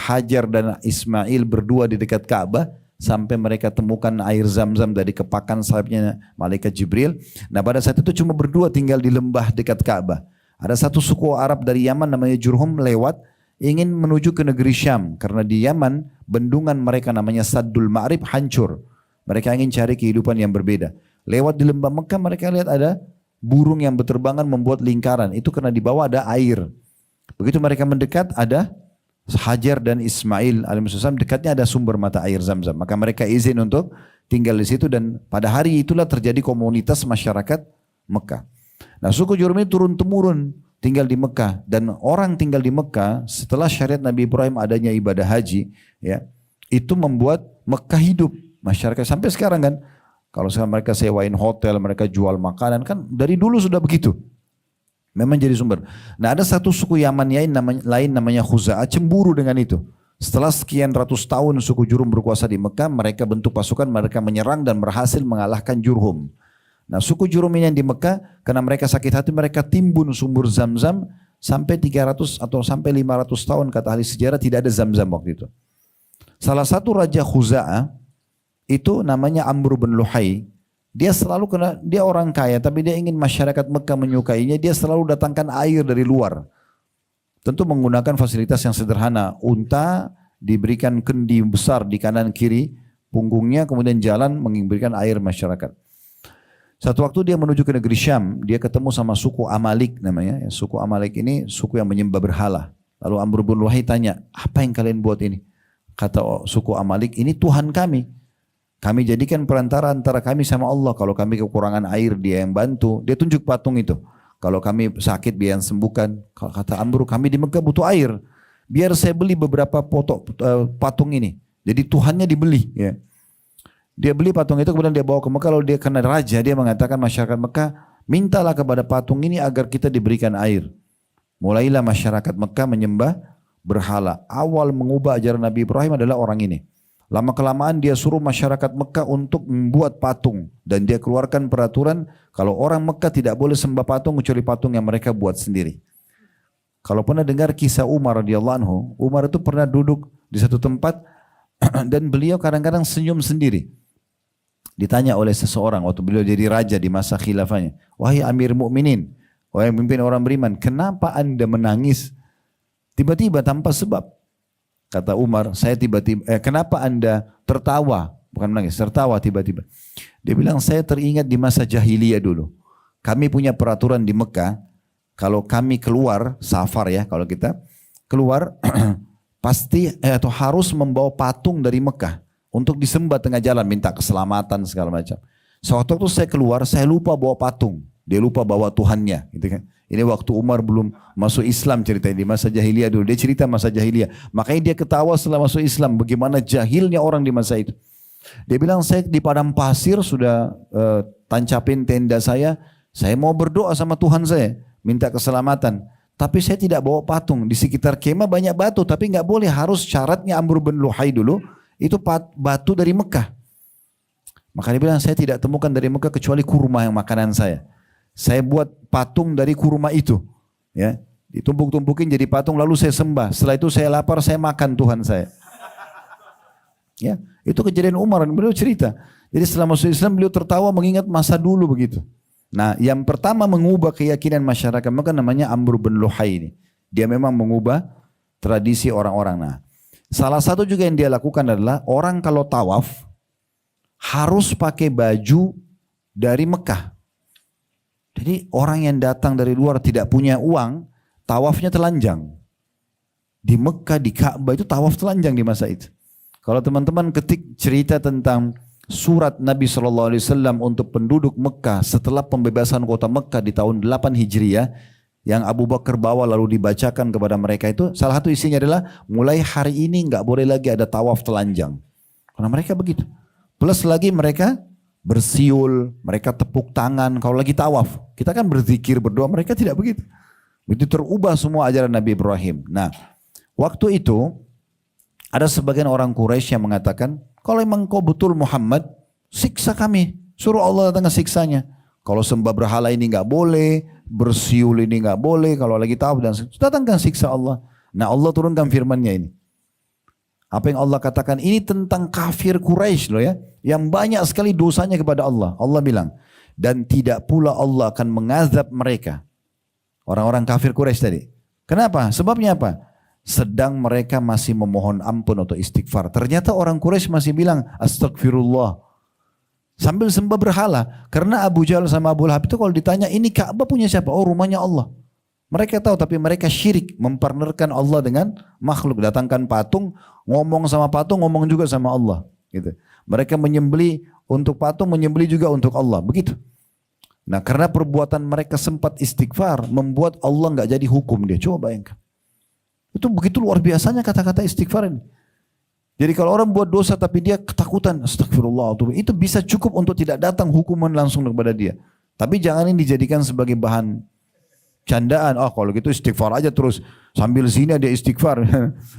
Hajar dan Ismail berdua di dekat Ka'bah, sampai mereka temukan air zam-zam dari kepakan sayapnya malaikat Jibril. Nah pada saat itu cuma berdua tinggal di lembah dekat Ka'bah. Ada satu suku Arab dari Yaman namanya Jurhum lewat, ingin menuju ke negeri Syam. Karena di Yaman bendungan mereka namanya Saddul Ma'rib hancur. Mereka ingin cari kehidupan yang berbeda. Lewat di lembah Mekah mereka lihat ada burung yang berterbangan membuat lingkaran. Itu karena di bawah ada air. Begitu mereka mendekat ada Hajar dan Ismail alaihissalam, dekatnya ada sumber mata air Zam-Zam. Maka mereka izin untuk tinggal di situ dan pada hari itulah terjadi komunitas masyarakat Mekah. Nah suku Jurhum ini turun-temurun tinggal di Mekah, dan orang tinggal di Mekah setelah syariat Nabi Ibrahim adanya ibadah haji, ya, itu membuat Mekah hidup. Masyarakat sampai sekarang kan, kalau sekarang mereka sewain hotel, mereka jual makanan, kan dari dulu sudah begitu. Memang jadi sumber. Nah ada satu suku Yaman lain namanya Khuza'ah cemburu dengan itu. Setelah sekian ratus tahun suku Jurhum berkuasa di Mekah, mereka bentuk pasukan, mereka menyerang dan berhasil mengalahkan Jurhum. Nah suku Jurhum ini yang di Mekah, karena mereka sakit hati, mereka timbun sumur Zam-Zam sampai 300 atau sampai 500 tahun kata ahli sejarah tidak ada Zam-Zam waktu itu. Salah satu raja Khuza'ah itu namanya Amr bin Luhai. Dia selalu kena, dia orang kaya tapi dia ingin masyarakat Mekah menyukainya, dia selalu datangkan air dari luar. Tentu menggunakan fasilitas yang sederhana, unta diberikan kendi besar di kanan kiri punggungnya, kemudian jalan memberikan air masyarakat. Satu waktu dia menuju ke negeri Syam, dia ketemu sama suku Amalik namanya. Suku Amalik ini suku yang menyembah berhala. Lalu Amr bin Luhai tanya, apa yang kalian buat ini? Kata suku Amalik, ini Tuhan kami. Kami jadikan perantara antara kami sama Allah. Kalau kami kekurangan air, dia yang bantu. Dia tunjuk patung itu. Kalau kami sakit, dia yang sembuhkan. Kata Amr, kami di Mekah butuh air. Biar saya beli beberapa patung ini. Jadi Tuhannya dibeli. Ya. Dia beli patung itu kemudian dia bawa ke Mekah. Lalu dia kena raja, dia mengatakan masyarakat Mekah, mintalah kepada patung ini agar kita diberikan air. Mulailah masyarakat Mekah menyembah berhala. Awal mengubah ajaran Nabi Ibrahim adalah orang ini. Lama kelamaan dia suruh masyarakat Mekah untuk membuat patung. Dan dia keluarkan peraturan kalau orang Mekah tidak boleh sembah patung kecuali patung yang mereka buat sendiri. Kalau pernah dengar kisah Umar radhiyallahu anhu, Umar itu pernah duduk di satu tempat dan beliau kadang-kadang senyum sendiri. Ditanya oleh seseorang waktu beliau jadi raja di masa khilafahnya, wahai Amir Mukminin, wahai pemimpin orang beriman, kenapa anda menangis tiba-tiba tanpa sebab? Kata Umar, saya tiba-tiba, kenapa anda tertawa, bukan menangis, tertawa tiba-tiba. Dia bilang, saya teringat di masa jahiliyah dulu. Kami punya peraturan di Mekah, kalau kami keluar, safar ya, kalau kita keluar, pasti atau harus membawa patung dari Mekah. Untuk disembah tengah jalan, minta keselamatan segala macam. Sewaktu itu saya keluar, saya lupa bawa patung. Dia lupa bawa Tuhannya. Gitu kan. Ini waktu Umar belum masuk Islam ceritanya. Di masa jahiliyah dulu. Dia cerita masa jahiliyah. Makanya dia ketawa setelah masuk Islam. Bagaimana jahilnya orang di masa itu. Dia bilang, saya di padang pasir sudah tancapin tenda saya. Saya mau berdoa sama Tuhan saya. Minta keselamatan. Tapi saya tidak bawa patung. Di sekitar kemah banyak batu. Tapi nggak boleh. Harus syaratnya Amr bin Luhai dulu. Itu batu dari Mekah. Maka dia bilang, saya tidak temukan dari Mekah kecuali kurma yang makanan saya. Saya buat patung dari kurma itu. Ya, ditumpuk-tumpukin jadi patung lalu saya sembah. Setelah itu saya lapar, saya makan Tuhan saya. Ya, itu kejadian Umar, beliau cerita. Jadi setelah masuk Islam beliau tertawa mengingat masa dulu begitu. Nah, yang pertama mengubah keyakinan masyarakat Mekah namanya Amr bin Luhai ini. Dia memang mengubah tradisi orang-orang. Nah, salah satu juga yang dia lakukan adalah orang kalau tawaf harus pakai baju dari Mekah. Jadi orang yang datang dari luar tidak punya uang, tawafnya telanjang. Di Mekah, di Ka'bah itu tawaf telanjang di masa itu. Kalau teman-teman ketik cerita tentang surat Nabi SAW untuk penduduk Mekah setelah pembebasan kota Mekah di tahun 8 Hijriah, yang Abu Bakar bawa lalu dibacakan kepada mereka itu, salah satu isinya adalah mulai hari ini nggak boleh lagi ada tawaf telanjang. Karena mereka begitu. Plus lagi mereka bersiul, mereka tepuk tangan kalau lagi tawaf. Kita kan berzikir, berdoa, mereka tidak begitu. Itu terubah semua ajaran Nabi Ibrahim. Nah, waktu itu ada sebagian orang Quraisy yang mengatakan, kalau memang kau betul Muhammad, siksa kami. Suruh Allah datang siksanya. Kalau sembah berhala ini nggak boleh, bersiul ini nggak boleh, kalau lagi tawaf dan datangkan siksa Allah. Nah, Allah turunkan firman-Nya ini. Apa yang Allah katakan ini tentang kafir Quraisy loh ya, yang banyak sekali dosanya kepada Allah. Allah bilang, dan tidak pula Allah akan mengazab mereka. Orang-orang kafir Quraisy tadi. Kenapa? Sebabnya apa? Sedang mereka masih memohon ampun atau istighfar. Ternyata orang Quraisy masih bilang astagfirullah. Sambil sembah berhala. Karena Abu Jahal sama Abu Lahab itu kalau ditanya ini Ka'bah punya siapa? Oh, rumahnya Allah. Mereka tahu tapi mereka syirik. Mempartnerkan Allah dengan makhluk. Datangkan patung, ngomong sama patung, ngomong juga sama Allah. Gitu. Mereka menyembeli untuk patung, menyembeli juga untuk Allah. Begitu. Nah, karena perbuatan mereka sempat istighfar, membuat Allah nggak jadi hukum dia. Coba bayangkan. Itu begitu luar biasanya kata-kata istighfar ini. Jadi kalau orang buat dosa tapi dia ketakutan, astagfirullah, itu bisa cukup untuk tidak datang hukuman langsung kepada dia. Tapi jangan ini dijadikan sebagai bahan candaan. Oh, kalau gitu istighfar aja terus, sambil zina dia istighfar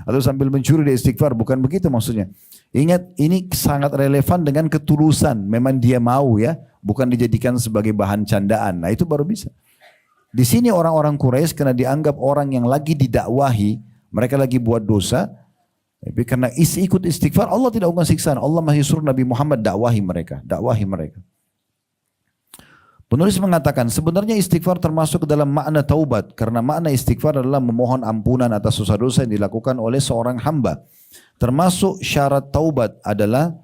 atau sambil mencuri dia istighfar. Bukan begitu maksudnya. Ingat, ini sangat relevan dengan ketulusan. Memang dia mau ya, bukan dijadikan sebagai bahan candaan. Nah, itu baru bisa. Di sini orang-orang Quraisy karena dianggap orang yang lagi didakwahi, mereka lagi buat dosa, tapi karena ikut istighfar, Allah tidak akan siksaan. Allah masih suruh Nabi Muhammad dakwahi mereka. Penulis mengatakan sebenarnya istighfar termasuk ke dalam makna taubat. Karena makna istighfar adalah memohon ampunan atas dosa-dosa yang dilakukan oleh seorang hamba. Termasuk syarat taubat adalah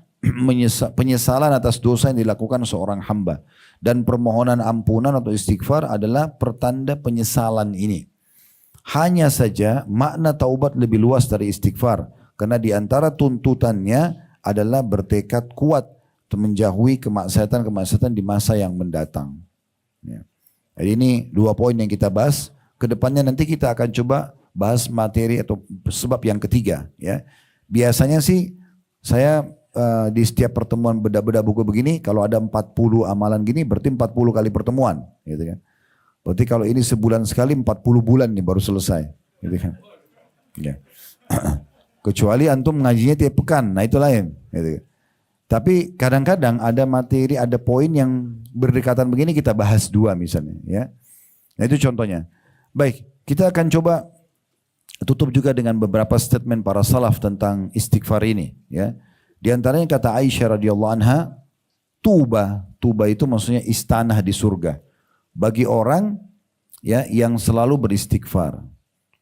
penyesalan atas dosa yang dilakukan seorang hamba. Dan permohonan ampunan atau istighfar adalah pertanda penyesalan ini. Hanya saja makna taubat lebih luas dari istighfar. Karena di antara tuntutannya adalah bertekad kuat untuk menjauhi kemaksiatan-kemaksiatan di masa yang mendatang. Ya. Jadi ini 2 poin yang kita bahas. Kedepannya nanti kita akan coba bahas materi atau sebab yang ketiga. Ya. Biasanya sih saya di setiap pertemuan beda-beda buku begini, kalau ada 40 amalan gini berarti 40 kali pertemuan, gitu kan. Berarti kalau ini sebulan sekali 40 bulan nih baru selesai, gitu kan. Ya. Kecuali antum ngajinya tiap pekan, nah itu lain, gitu kan. Tapi kadang-kadang ada materi, ada poin yang berdekatan begini kita bahas 2 misalnya, ya. Nah itu contohnya. Baik, kita akan coba tutup juga dengan beberapa statement para salaf tentang istighfar ini, ya. Di antaranya kata Aisyah radhiyallahu anha, tuba itu maksudnya istana di surga bagi orang ya yang selalu beristighfar.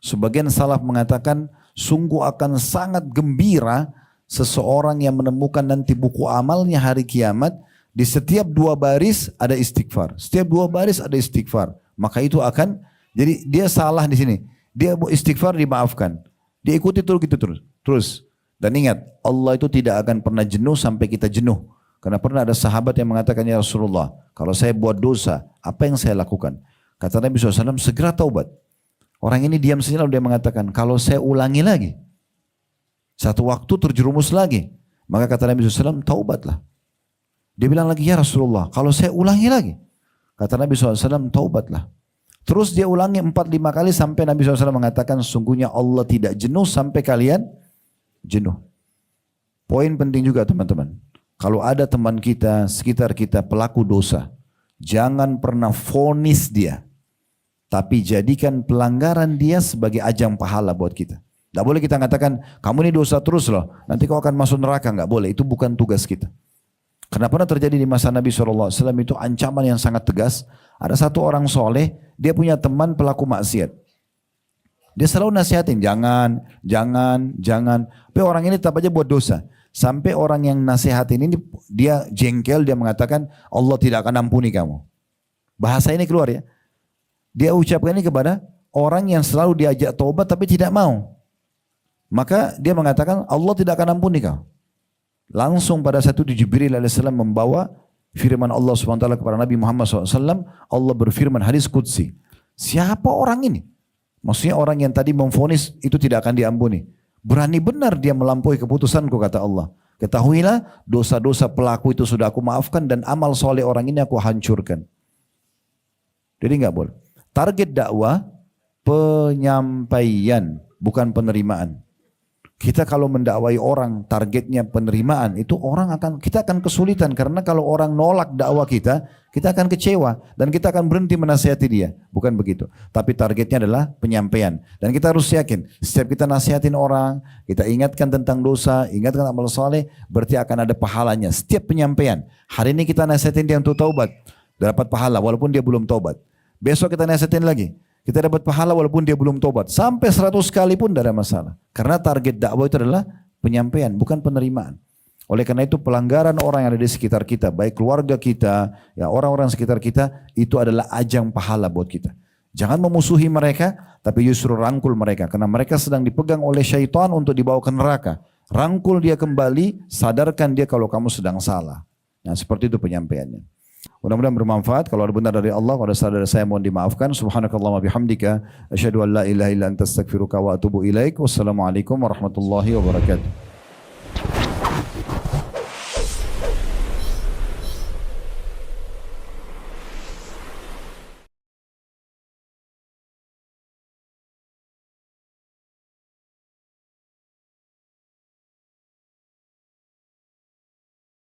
Sebagian salaf mengatakan sungguh akan sangat gembira seseorang yang menemukan nanti buku amalnya hari kiamat, di setiap 2 baris ada istighfar. Setiap 2 baris ada istighfar. Maka itu akan, jadi dia salah di sini. Dia istighfar dimaafkan. Dia ikuti terus. Dan ingat, Allah itu tidak akan pernah jenuh sampai kita jenuh. Karena pernah ada sahabat yang mengatakan, ya Rasulullah, kalau saya buat dosa, apa yang saya lakukan? Kata Nabi SAW, segera taubat. Orang ini diam saja lalu dia mengatakan, kalau saya ulangi lagi, satu waktu terjerumus lagi, maka kata Nabi SAW, taubatlah. Dia bilang lagi, ya Rasulullah, kalau saya ulangi lagi, kata Nabi SAW, taubatlah. Terus dia ulangi 4-5 kali sampai Nabi SAW mengatakan, sungguhnya Allah tidak jenuh sampai kalian jenuh. Poin penting juga teman-teman. Kalau ada teman kita, sekitar kita pelaku dosa, jangan pernah vonis dia. Tapi jadikan pelanggaran dia sebagai ajang pahala buat kita. Tidak boleh kita katakan, kamu ini dosa terus loh, nanti kau akan masuk neraka. Nggak boleh, itu bukan tugas kita. Karena pernah terjadi di masa Nabi SAW itu ancaman yang sangat tegas. Ada satu orang soleh, dia punya teman pelaku maksiat. Dia selalu nasihatin, jangan. Tapi orang ini tetap aja buat dosa. Sampai orang yang nasihatin ini, dia jengkel, dia mengatakan, Allah tidak akan ampuni kamu. Bahasa ini keluar ya. Dia ucapkan ini kepada orang yang selalu diajak taubat tapi tidak mau. Maka dia mengatakan, Allah tidak akan ampuni kau. Langsung pada saat itu Jibril AS membawa firman Allah SWT kepada Nabi Muhammad SAW. Allah berfirman, hadis qudsi. Siapa orang ini? Maksudnya orang yang tadi memvonis itu tidak akan diampuni. Berani benar dia melampaui keputusanku, kata Allah. Ketahuilah dosa-dosa pelaku itu sudah aku maafkan dan amal soleh orang ini aku hancurkan. Jadi enggak boleh. Target dakwah penyampaian, bukan penerimaan. Kita kalau mendakwai orang targetnya penerimaan, itu kita akan kesulitan, karena kalau orang nolak dakwah kita akan kecewa dan kita akan berhenti menasihati dia. Bukan begitu. Tapi targetnya adalah penyampaian. Dan kita harus yakin, setiap kita nasihatin orang, kita ingatkan tentang dosa, ingatkan amal soleh, berarti akan ada pahalanya. Setiap penyampaian. Hari ini kita nasihatin dia untuk taubat, dapat pahala walaupun dia belum taubat. Besok kita nasihatin lagi, kita dapat pahala walaupun dia belum tobat. Sampai 100 kali pun tidak ada masalah. Karena target dakwah itu adalah penyampaian, bukan penerimaan. Oleh karena itu pelanggaran orang yang ada di sekitar kita, baik keluarga kita, ya orang-orang sekitar kita, itu adalah ajang pahala buat kita. Jangan memusuhi mereka, tapi justru rangkul mereka. Karena mereka sedang dipegang oleh syaitan untuk dibawa ke neraka. Rangkul dia kembali, sadarkan dia kalau kamu sedang salah. Nah seperti itu penyampaiannya. Mudah-mudahan bermanfaat. Kalau ada benar dari Allah, kalau salah dari saya mohon dimaafkan. Subhanakallahumma bihamdika asyhadu an la ilaha illa anta astaghfiruka wa atubu ilaik. Wassalamualaikum warahmatullahi wabarakatuh.